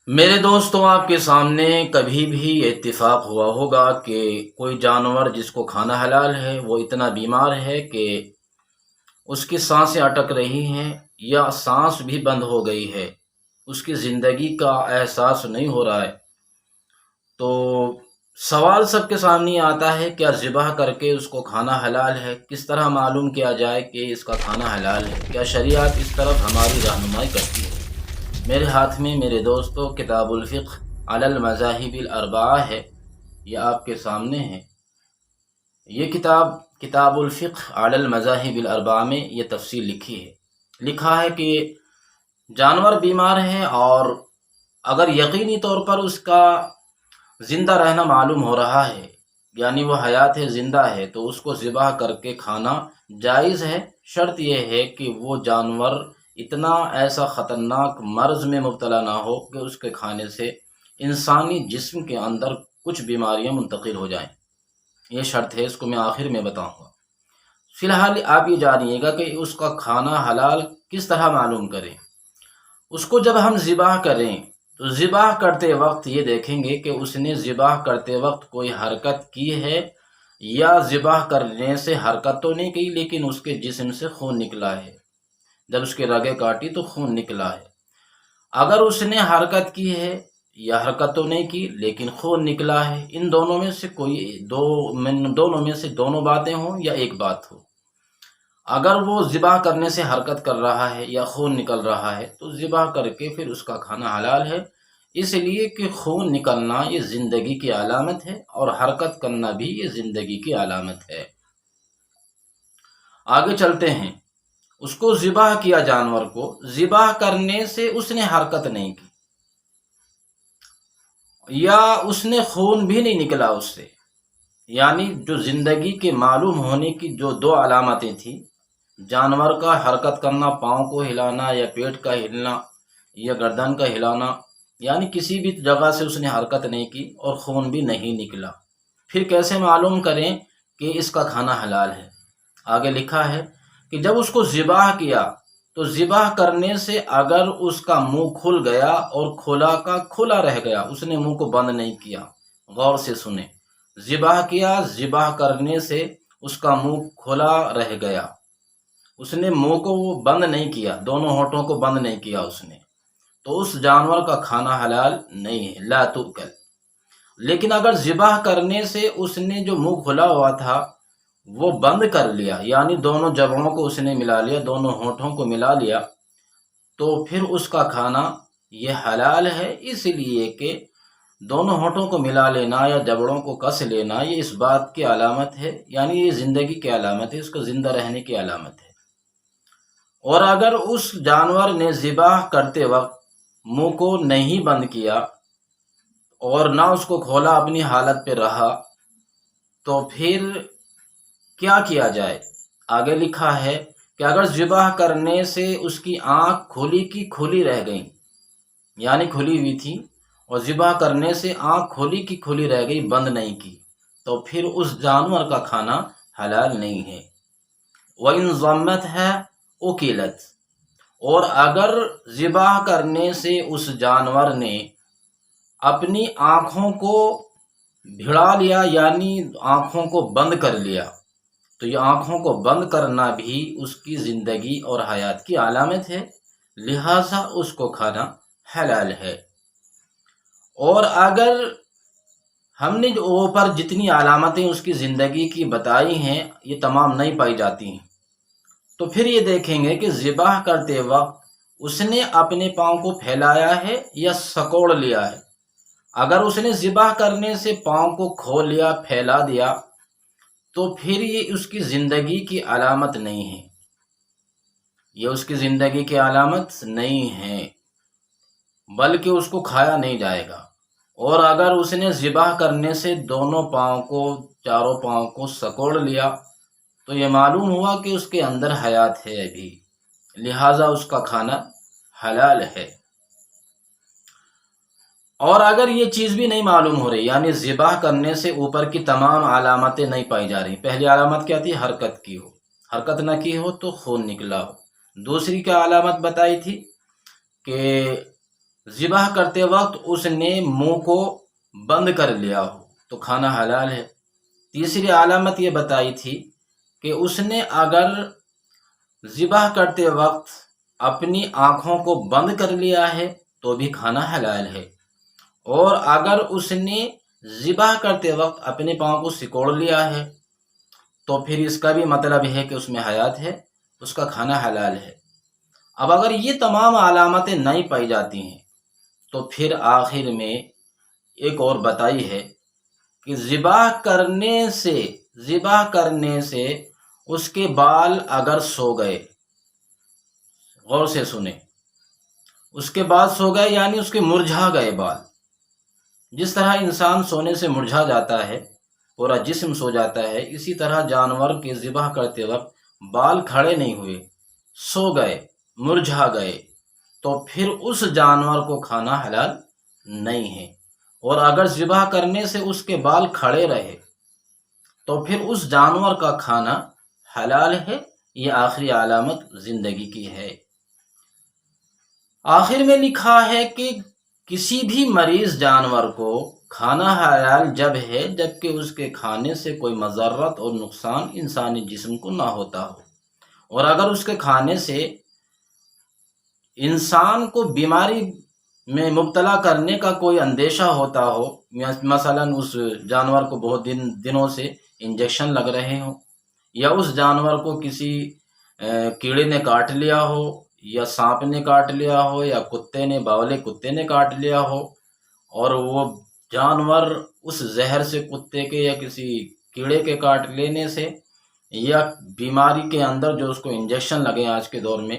میرے دوستوں، آپ کے سامنے کبھی بھی یہ اتفاق ہوا ہوگا کہ کوئی جانور جس کو کھانا حلال ہے وہ اتنا بیمار ہے کہ اس کی سانسیں اٹک رہی ہیں یا سانس بھی بند ہو گئی ہے، اس کی زندگی کا احساس نہیں ہو رہا ہے، تو سوال سب کے سامنے آتا ہے کیا ذبح کر کے اس کو کھانا حلال ہے؟ کس طرح معلوم کیا جائے کہ اس کا کھانا حلال ہے؟ کیا شریعت اس طرف ہماری رہنمائی کرتی ہے؟ میرے ہاتھ میں میرے دوستو کتاب الفقہ علی المذاہب الاربعہ ہے، یہ آپ کے سامنے ہے۔ یہ کتاب الفقہ علی المذاہب الاربعہ میں یہ تفصیل لکھی ہے، لکھا ہے کہ جانور بیمار ہے اور اگر یقینی طور پر اس کا زندہ رہنا معلوم ہو رہا ہے، یعنی وہ حیات ہے، زندہ ہے، تو اس کو ذبح کر کے کھانا جائز ہے۔ شرط یہ ہے کہ وہ جانور اتنا ایسا خطرناک مرض میں مبتلا نہ ہو کہ اس کے کھانے سے انسانی جسم کے اندر کچھ بیماریاں منتقل ہو جائیں، یہ شرط ہے، اس کو میں آخر میں بتاؤں گا۔ فی الحال آپ یہ جانیے گا کہ اس کا کھانا حلال کس طرح معلوم کریں۔ اس کو جب ہم ذبح کریں تو ذبح کرتے وقت یہ دیکھیں گے کہ اس نے ذبح کرتے وقت کوئی حرکت کی ہے یا ذبح کرنے سے حرکت تو نہیں کی لیکن اس کے جسم سے خون نکلا ہے، جب اس کے رگیں کاٹی تو خون نکلا ہے۔ اگر اس نے حرکت کی ہے یا حرکت تو نہیں کی لیکن خون نکلا ہے، ان دونوں میں سے دونوں میں سے دونوں باتیں ہوں یا ایک بات ہو۔ اگر وہ ذبح کرنے سے حرکت کر رہا ہے یا خون نکل رہا ہے تو ذبح کر کے پھر اس کا کھانا حلال ہے، اس لیے کہ خون نکلنا یہ زندگی کی علامت ہے اور حرکت کرنا بھی یہ زندگی کی علامت ہے۔ آگے چلتے ہیں۔ اس کو ذبح کیا، جانور کو ذبح کرنے سے اس نے حرکت نہیں کی یا اس نے خون بھی نہیں نکلا اس سے، یعنی جو زندگی کے معلوم ہونے کی جو دو علامتیں تھیں، جانور کا حرکت کرنا، پاؤں کو ہلانا یا پیٹ کا ہلنا یا گردن کا ہلانا، یعنی کسی بھی جگہ سے اس نے حرکت نہیں کی اور خون بھی نہیں نکلا، پھر کیسے معلوم کریں کہ اس کا کھانا حلال ہے؟ آگے لکھا ہے کہ جب اس کو ذبح کیا تو ذبح کرنے سے اگر اس کا منہ کھل گیا اور کھلا کا کھلا رہ گیا، اس نے منہ کو بند نہیں کیا، غور سے سنیں، ذبح کیا، ذبح کرنے سے اس کا منہ کھلا رہ گیا، اس نے منہ کو بند نہیں کیا، دونوں ہونٹوں کو بند نہیں کیا اس نے، تو اس جانور کا کھانا حلال نہیں ہے، لا تؤکل۔ لیکن اگر ذبح کرنے سے اس نے جو منہ کھلا ہوا تھا وہ بند کر لیا، یعنی دونوں جبڑوں کو اس نے ملا لیا، دونوں ہونٹوں کو ملا لیا، تو پھر اس کا کھانا یہ حلال ہے، اس لیے کہ دونوں ہونٹوں کو ملا لینا یا جبڑوں کو کس لینا یہ اس بات کی علامت ہے، یعنی یہ زندگی کی علامت ہے، اس کو زندہ رہنے کی علامت ہے۔ اور اگر اس جانور نے ذبح کرتے وقت منہ کو نہیں بند کیا اور نہ اس کو کھولا، اپنی حالت پہ رہا، تو پھر کیا کیا جائے؟ آگے لکھا ہے کہ اگر ذبح کرنے سے اس کی آنکھ کھلی کی کھلی رہ گئی، یعنی کھلی ہوئی تھی اور ذبح کرنے سے آنکھ کھلی کی کھلی رہ گئی، بند نہیں کی، تو پھر اس جانور کا کھانا حلال نہیں ہے۔ وَإِن ضَمَّتْ ہے اُکِلَتْ، اور اگر ذبح کرنے سے اس جانور نے اپنی آنکھوں کو بھڑا لیا، یعنی آنکھوں کو بند کر لیا، تو یہ آنکھوں کو بند کرنا بھی اس کی زندگی اور حیات کی علامت ہے، لہٰذا اس کو کھانا حلال ہے۔ اور اگر ہم نے جو اوپر جتنی علامتیں اس کی زندگی کی بتائی ہیں یہ تمام نہیں پائی جاتی ہیں، تو پھر یہ دیکھیں گے کہ ذبح کرتے وقت اس نے اپنے پاؤں کو پھیلایا ہے یا سکوڑ لیا ہے۔ اگر اس نے ذبح کرنے سے پاؤں کو کھول لیا، پھیلا دیا، تو پھر یہ اس کی زندگی کی علامت نہیں ہے، یہ اس کی زندگی کی علامت نہیں ہے، بلکہ اس کو کھایا نہیں جائے گا۔ اور اگر اس نے ذبح کرنے سے دونوں پاؤں کو، چاروں پاؤں کو سکوڑ لیا، تو یہ معلوم ہوا کہ اس کے اندر حیات ہے ابھی، لہٰذا اس کا کھانا حلال ہے۔ اور اگر یہ چیز بھی نہیں معلوم ہو رہی، یعنی ذبح کرنے سے اوپر کی تمام علامتیں نہیں پائی جا رہی، پہلی علامت کیا تھی؟ حرکت کی ہو، حرکت نہ کی ہو تو خون نکلا ہو۔ دوسری کیا علامت بتائی تھی؟ کہ ذبح کرتے وقت اس نے منہ کو بند کر لیا ہو تو کھانا حلال ہے۔ تیسری علامت یہ بتائی تھی کہ اس نے اگر ذبح کرتے وقت اپنی آنکھوں کو بند کر لیا ہے تو بھی کھانا حلال ہے، اور اگر اس نے ذبح کرتے وقت اپنے پاؤں کو سکوڑ لیا ہے تو پھر اس کا بھی مطلب ہے کہ اس میں حیات ہے، اس کا کھانا حلال ہے۔ اب اگر یہ تمام علامتیں نہیں پائی جاتی ہیں تو پھر آخر میں ایک اور بتائی ہے کہ ذبح کرنے سے اس کے بال اگر سو گئے، غور سے سنیں، اس کے بال سو گئے یعنی اس کے مرجھا گئے بال، جس طرح انسان سونے سے مرجھا جاتا ہے، پورا جسم سو جاتا ہے، اسی طرح جانور کے ذبح کرتے وقت بال کھڑے نہیں ہوئے، سو گئے، مرجھا گئے، تو پھر اس جانور کو کھانا حلال نہیں ہے۔ اور اگر ذبح کرنے سے اس کے بال کھڑے رہے تو پھر اس جانور کا کھانا حلال ہے۔ یہ آخری علامت زندگی کی ہے۔ آخر میں لکھا ہے کہ کسی بھی مریض جانور کو کھانا حلال جب ہے جبکہ اس کے کھانے سے کوئی مضرت اور نقصان انسانی جسم کو نہ ہوتا ہو، اور اگر اس کے کھانے سے انسان کو بیماری میں مبتلا کرنے کا کوئی اندیشہ ہوتا ہو، مثلا اس جانور کو بہت دنوں سے انجیکشن لگ رہے ہوں، یا اس جانور کو کسی کیڑے نے کاٹ لیا ہو، یا سانپ نے کاٹ لیا ہو، یا باولے کتے نے کاٹ لیا ہو، اور وہ جانور اس زہر سے کتے کے یا کسی کیڑے کے کاٹ لینے سے یا بیماری کے اندر جو اس کو انجیکشن لگے آج کے دور میں،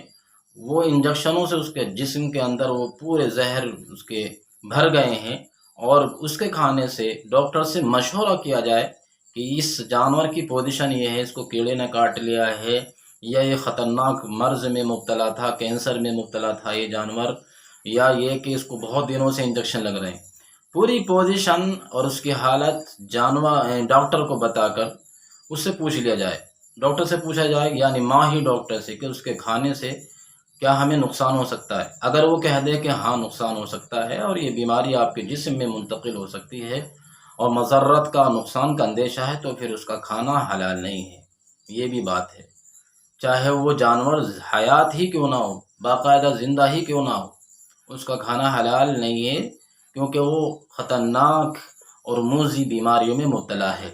وہ انجیکشنوں سے اس کے جسم کے اندر وہ پورے زہر اس کے بھر گئے ہیں، اور اس کے کھانے سے ڈاکٹر سے مشورہ کیا جائے کہ اس جانور کی پوزیشن یہ ہے، اس کو کیڑے نے کاٹ لیا ہے، یا یہ خطرناک مرض میں مبتلا تھا، کینسر میں مبتلا تھا یہ جانور، یا یہ کہ اس کو بہت دنوں سے انجیکشن لگ رہے ہیں، پوری پوزیشن اور اس کی حالت ڈاکٹر کو بتا کر اس سے پوچھ لیا جائے، ڈاکٹر سے پوچھا جائے، یعنی ماہر ڈاکٹر سے، کہ اس کے کھانے سے کیا ہمیں نقصان ہو سکتا ہے۔ اگر وہ کہہ دے کہ ہاں نقصان ہو سکتا ہے اور یہ بیماری آپ کے جسم میں منتقل ہو سکتی ہے اور مضرت کا، نقصان کا اندیشہ ہے، تو پھر اس کا کھانا حلال نہیں ہے۔ یہ بھی بات ہے، چاہے وہ جانور حیات ہی کیوں نہ ہو، باقاعدہ زندہ ہی کیوں نہ ہو، اس کا کھانا حلال نہیں ہے، کیونکہ وہ خطرناک اور موذی بیماریوں میں مبتلا ہے۔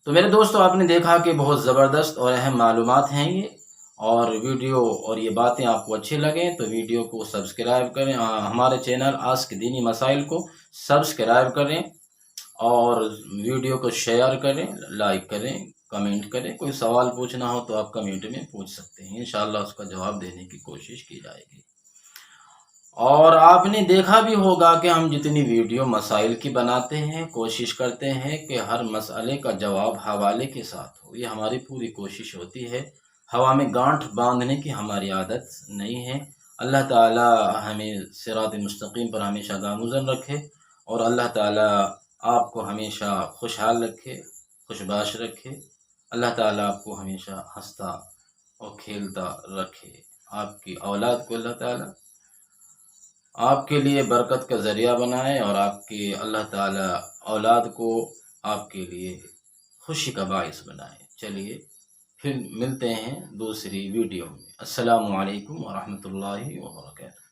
تو میرے دوستو، آپ نے دیکھا کہ بہت زبردست اور اہم معلومات ہیں یہ، اور ویڈیو اور یہ باتیں آپ کو اچھی لگیں تو ویڈیو کو سبسکرائب کریں، ہمارے چینل آسک دینی مسائل کو سبسکرائب کریں، اور ویڈیو کو شیئر کریں، لائک کریں، کمنٹ کریں۔ کوئی سوال پوچھنا ہو تو آپ کمنٹ میں پوچھ سکتے ہیں، انشاءاللہ اس کا جواب دینے کی کوشش کی جائے گی۔ اور آپ نے دیکھا بھی ہوگا کہ ہم جتنی ویڈیو مسائل کی بناتے ہیں، کوشش کرتے ہیں کہ ہر مسئلے کا جواب حوالے کے ساتھ ہو، یہ ہماری پوری کوشش ہوتی ہے۔ ہوا میں گانٹھ باندھنے کی ہماری عادت نہیں ہے۔ اللہ تعالی ہمیں صراط مستقیم پر ہمیشہ گامزن رکھے، اور اللہ تعالی آپ کو ہمیشہ خوشحال رکھے، خوشباش رکھے۔ اللہ تعالی آپ کو ہمیشہ ہنستا اور کھیلتا رکھے۔ آپ کی اولاد کو اللہ تعالی آپ کے لیے برکت کا ذریعہ بنائے، اور آپ کے اللہ تعالی اولاد کو آپ کے لیے خوشی کا باعث بنائے۔ چلیے پھر ملتے ہیں دوسری ویڈیو میں۔ السلام علیکم ورحمۃ اللہ وبرکاتہ۔